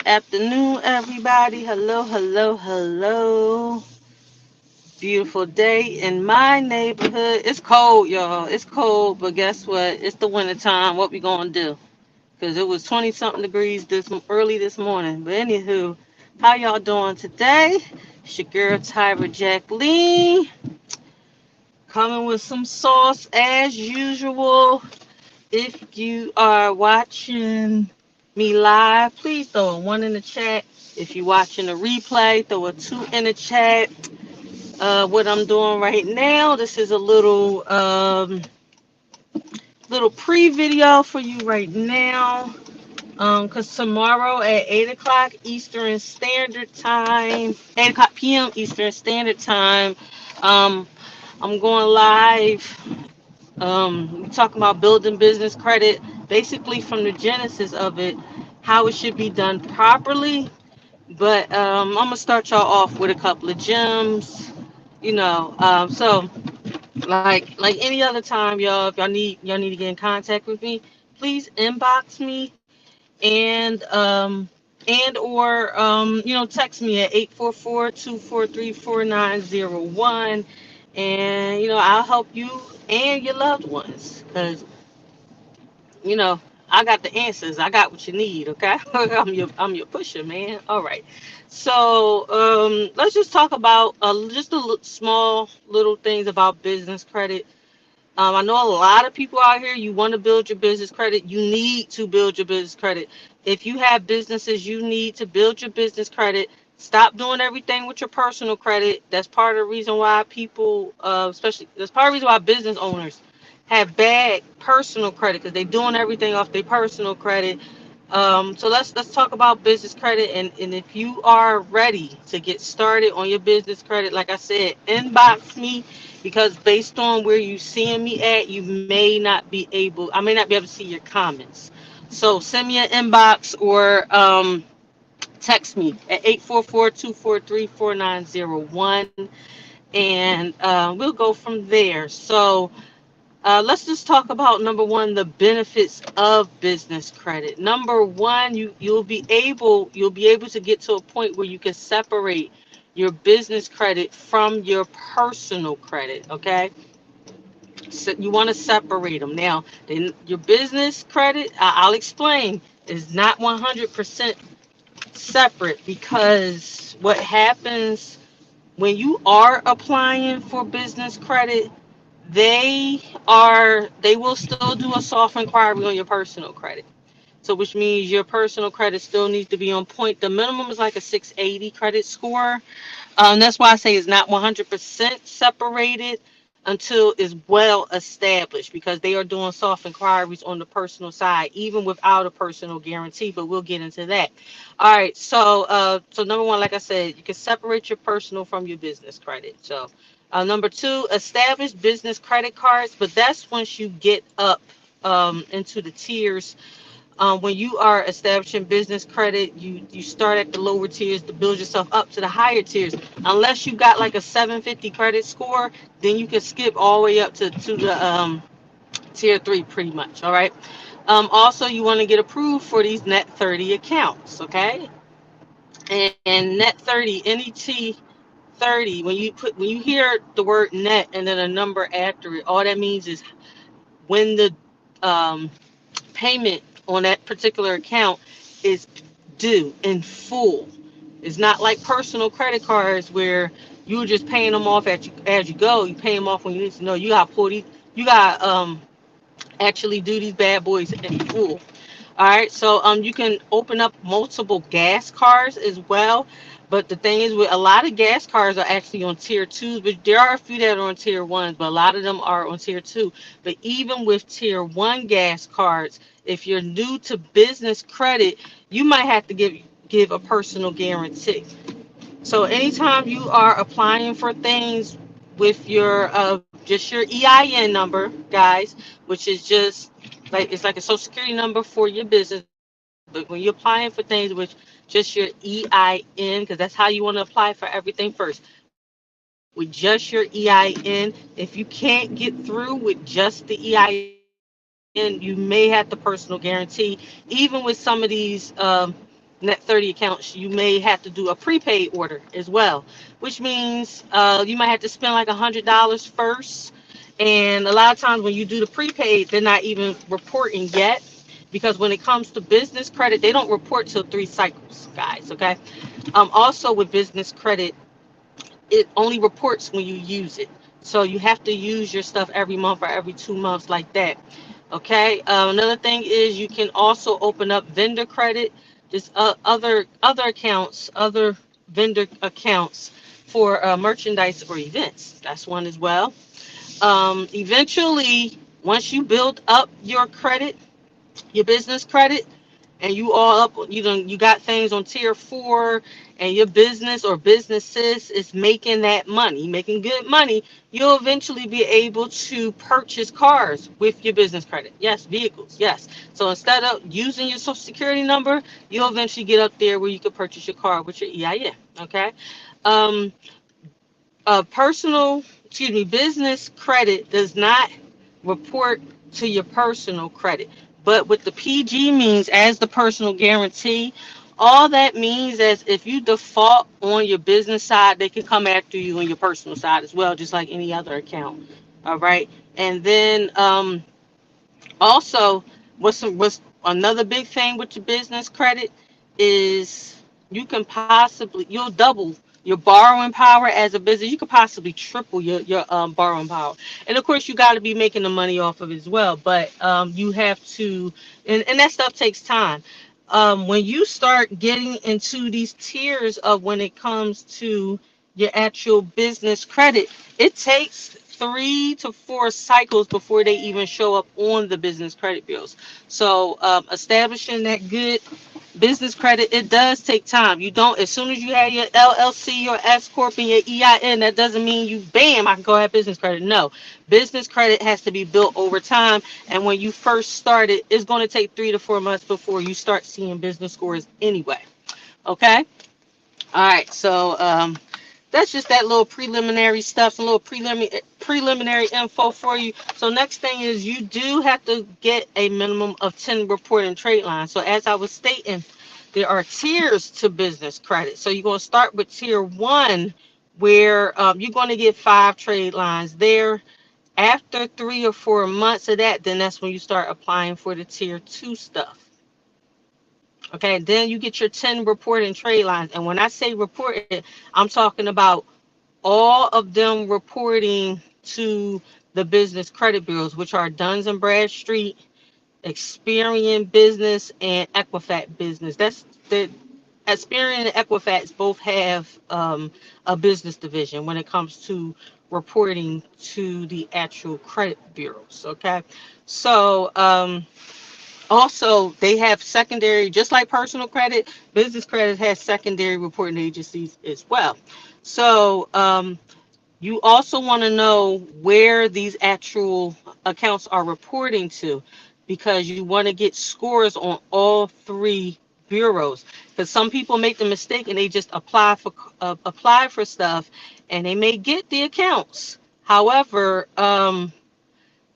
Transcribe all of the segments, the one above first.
Afternoon, everybody. Hello, hello, hello. Beautiful day in my neighborhood. It's cold, y'all. It's cold, but guess what? It's the winter time. What we gonna do? Because it was 20 something degrees this early this morning. But anywho, how y'all doing today? It's your girl Tyra Jacqueline coming with some sauce as usual. If you are watching me live, please throw a one in the chat. If you're watching the replay, throw a two in the chat. What I'm doing right now, this is a little pre-video for you right now. Cause tomorrow at 8 o'clock Eastern Standard Time, 8 o'clock p.m. Eastern Standard Time, um, I'm going live. We're talking about building business credit, basically from the genesis of it, how it should be done properly. But I'm gonna start y'all off with a couple of gems, so like any other time, y'all, if y'all need to get in contact with me, please inbox me and or text me at 844-243-4901, and I'll help you and your loved ones, because you know, I got the answers. I got what you need. Okay, I'm your pusher, man. All right. So let's just talk about just small little things about business credit. I know a lot of people out here. You want to build your business credit. You need to build your business credit. If you have businesses, you need to build your business credit. Stop doing everything with your personal credit. That's part of the reason why people, especially, that's part of the reason why business owners have bad personal credit, because they're doing everything off their personal credit. So let's talk about business credit, and if you are ready to get started on your business credit, like I said, inbox me, because based on where you seeing me at, I may not be able to see your comments. So send me an inbox or text me at 844-243-4901, and we'll go from there. So let's just talk about number one, the benefits of business credit. Number one, you'll be able to get to a point where you can separate your business credit from your personal credit. Okay, so you want to separate them. Now, then your business credit, I'll explain, is not 100% separate, because what happens when you are applying for business credit, they will still do a soft inquiry on your personal credit. So which means your personal credit still needs to be on point. The minimum is like a 680 credit score. That's why I say it's not 100% separated until it's well established, because they are doing soft inquiries on the personal side, even without a personal guarantee. But we'll get into that. All right. So number one, like I said, you can separate your personal from your business credit. So number two, establish business credit cards, but that's once you get up into the tiers. When you are establishing business credit, you start at the lower tiers to build yourself up to the higher tiers. Unless you got like a 750 credit score, then you can skip all the way up to the tier three, pretty much. All right. Also, you want to get approved for these net 30 accounts. Okay. And net 30, NET 30. When you hear the word net and then a number after it, all that means is when the um, payment on that particular account is due in full. It's not like personal credit cards where you're just paying them off as you go. You pay them off when you need to know. You got to pull these. You got actually do these bad boys in full. All right, so you can open up multiple gas cards as well. But the thing is, with a lot of gas cards are actually on tier twos, but there are a few that are on tier ones, but a lot of them are on tier two. But even with tier one gas cards, if you're new to business credit, you might have to give a personal guarantee. So anytime you are applying for things with your just your EIN number, guys, which is just like it's like a social security number for your business, but when you're applying for things with just your EIN, because that's how you want to apply for everything first. With just your EIN, if you can't get through with just the EIN, you may have the personal guarantee. Even with some of these net 30 accounts, net 30 accounts, you may have to do a prepaid order as well, which means you might have to spend like $100 first. And a lot of times when you do the prepaid, they're not even reporting yet, because when it comes to business credit, they don't report till 3 cycles, guys. Okay. Also with business credit, it only reports when you use it. So you have to use your stuff every month or every 2 months, like that. Okay. Another thing is you can also open up vendor credit, just other accounts, other vendor accounts for merchandise or events. That's one as well. Eventually, once you build up your credit, your business credit, and you all up, you got things on tier 4, and your business or businesses is making that money, making good money, you'll eventually be able to purchase cars with your business credit. Yes, vehicles. Yes. So instead of using your social security number, you'll eventually get up there where you can purchase your car with your EIN. Okay. Um, business credit does not report to your personal credit. But with the PG means as the personal guarantee, all that means is if you default on your business side, they can come after you on your personal side as well, just like any other account. All right. And then also, what's another big thing with your business credit is you'll double your borrowing power as a business. You could possibly triple your borrowing power, and of course you got to be making the money off of it as well. But you have to, and that stuff takes time. When you start getting into these tiers of when it comes to your actual business credit, it takes 3 to 4 cycles before they even show up on the business credit bills. So establishing that good business credit, it does take time. You don't, as soon as you have your LLC, your S corp, and your EIN, that doesn't mean you bam, I can go have business credit. No, business credit has to be built over time. And when you first start it, it's going to take 3 to 4 months before you start seeing business scores anyway. Okay. All right. So that's just that little preliminary stuff, some little preliminary info for you. So next thing is you do have to get a minimum of 10 reporting trade lines. So as I was stating, there are tiers to business credit. So you're going to start with tier 1, where you're going to get 5 trade lines there. After 3 or 4 months of that, then that's when you start applying for the tier 2 stuff. Okay, then you get your 10 reporting trade lines. And when I say reporting, I'm talking about all of them reporting to the business credit bureaus, which are Duns and Bradstreet, Experian Business, and Equifax Business. That's the Experian and Equifax both have a business division when it comes to reporting to the actual credit bureaus. Okay, so also they have secondary, just like personal credit, business credit has secondary reporting agencies as well. So you also want to know where these actual accounts are reporting to, because you want to get scores on all 3 bureaus. Because some people make the mistake and they just apply for stuff, and they may get the accounts. However,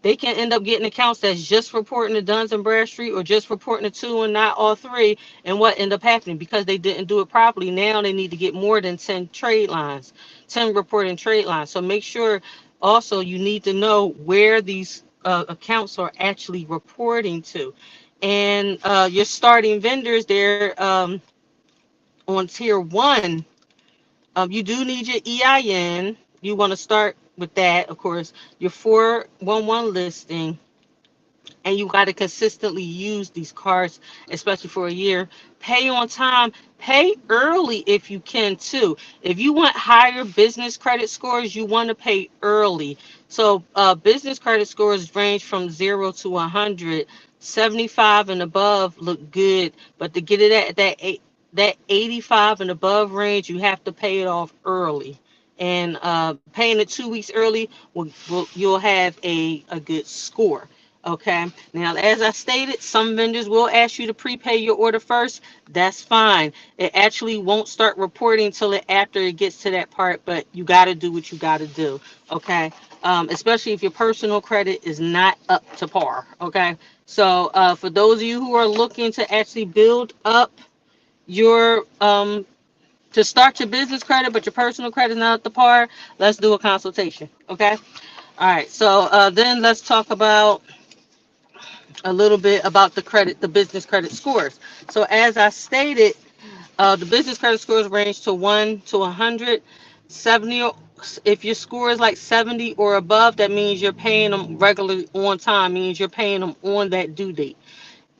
they can end up getting accounts that's just reporting to Duns and Bradstreet, or just reporting to 2 and not all 3. And what end up happening, because they didn't do it properly, now they need to get more than 10 trade lines, 10 reporting trade lines. So make sure also you need to know where these accounts are actually reporting to. And your starting vendors there, on tier 1, you do need your EIN. You want to start with that, of course, your 411 listing, and you got to consistently use these cards, especially for a year. Pay on time, pay early if you can too. If you want higher business credit scores, you want to pay early. So business credit scores range from 0 to 100. 75 and above look good, but to get it at that 85 and above range, you have to pay it off early. And paying it 2 weeks early you'll have a good score. Okay. Now, as I stated, some vendors will ask you to prepay your order first. That's fine. It actually won't start reporting till after it gets to that part, but you got to do what you got to do. Okay. Especially if your personal credit is not up to par. Okay. So for those of you who are looking to actually build up your to start your business credit, but your personal credit is not up to par, let's do a consultation. Okay. All right. So then let's talk about a little bit about the business credit scores. So as I stated, the business credit scores range to 1 to 100. 70, if your score is like 70 or above, that means you're paying them regularly on time, means you're paying them on that due date.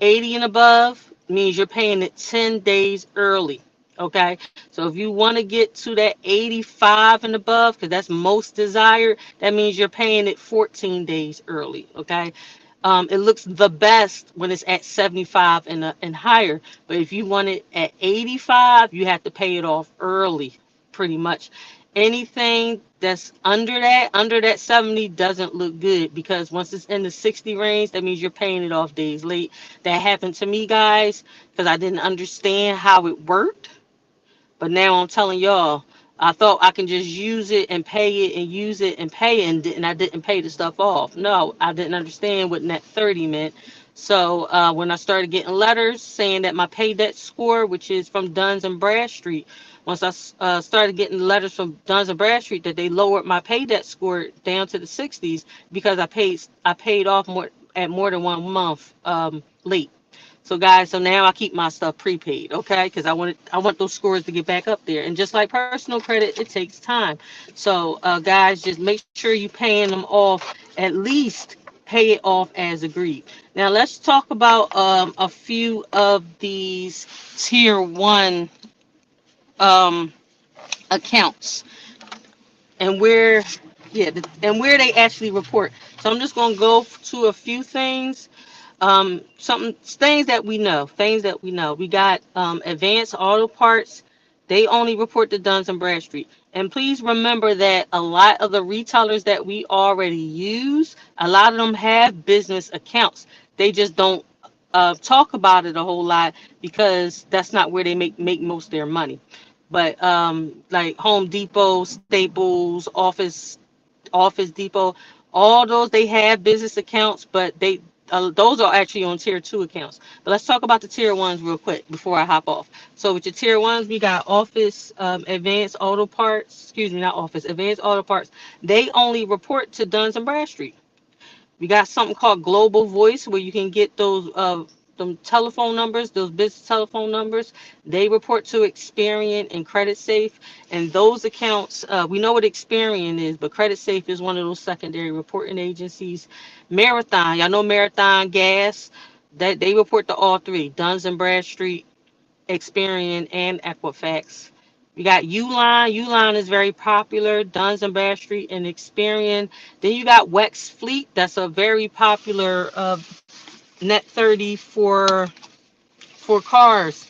80 and above means you're paying it 10 days early. Okay, so if you want to get to that 85 and above, because that's most desired, that means you're paying it 14 days early. Okay, it looks the best when it's at 75 and higher, but if you want it at 85, you have to pay it off early, pretty much. Anything that's under that 70 doesn't look good, because once it's in the 60 range, that means you're paying it off days late. That happened to me, guys, because I didn't understand how it worked. But now I'm telling y'all, I thought I can just use it and pay it and use it and pay it, and I didn't pay the stuff off. No, I didn't understand what net 30 meant. So when I started getting letters saying that my pay debt score, which is from Duns and Bradstreet, once I started getting letters from Duns and Bradstreet that they lowered my pay debt score down to the 60s because I paid off more than 1 month late. So guys, so now I keep my stuff prepaid, okay? Because I want those scores to get back up there. And just like personal credit, it takes time. So guys, just make sure you paying them off. At least pay it off as agreed. Now let's talk about a few of these tier 1 um, accounts and where, yeah, and where they actually report. So I'm just gonna go to a few things. Something things that we know. We got Advanced Auto Parts. They only report to Duns and Bradstreet. And please remember that a lot of the retailers that we already use, a lot of them have business accounts. They just don't talk about it a whole lot because that's not where they make most of their money. But like Home Depot, Staples, Office Depot, all those they have business accounts, but those are actually on tier 2 accounts. But let's talk about the tier 1s real quick before I hop off. So with your tier 1s, we got Office Advanced Auto Parts. Excuse me, not Office Advanced Auto Parts. They only report to Duns and Bradstreet. We got something called Global Voice where you can get those them telephone numbers, those business telephone numbers. They report to Experian and Credit Safe. And those accounts, we know what Experian is, but Credit Safe is one of those secondary reporting agencies. Marathon, y'all know Marathon Gas. That they report to all three, Duns and Bradstreet, Experian, and Equifax. We got Uline. Uline is very popular. Duns and Bradstreet and Experian. Then you got Wex Fleet. That's a very popular net 30 for cars.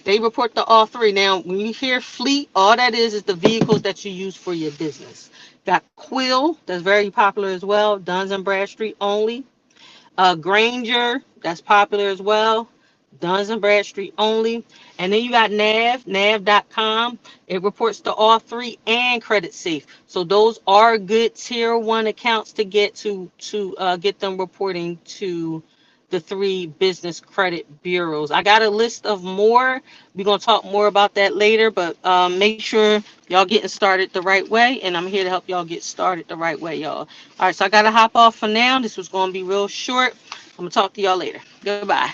They report to all three. Now, when you hear fleet, all that is the vehicles that you use for your business. Got Quill. That's very popular as well. Duns and Bradstreet only. Granger, that's popular as well. Duns and Bradstreet only. And then you got nav.com. It reports to all three and Credit Safe. So those are good tier 1 accounts to get them reporting to the three business credit bureaus. I got a list of more. We're going to talk more about that later, but make sure y'all getting started the right way, and I'm here to help y'all get started the right way, y'all. All right, so I got to hop off for now. This was going to be real short. I'm going to talk to y'all later. Goodbye.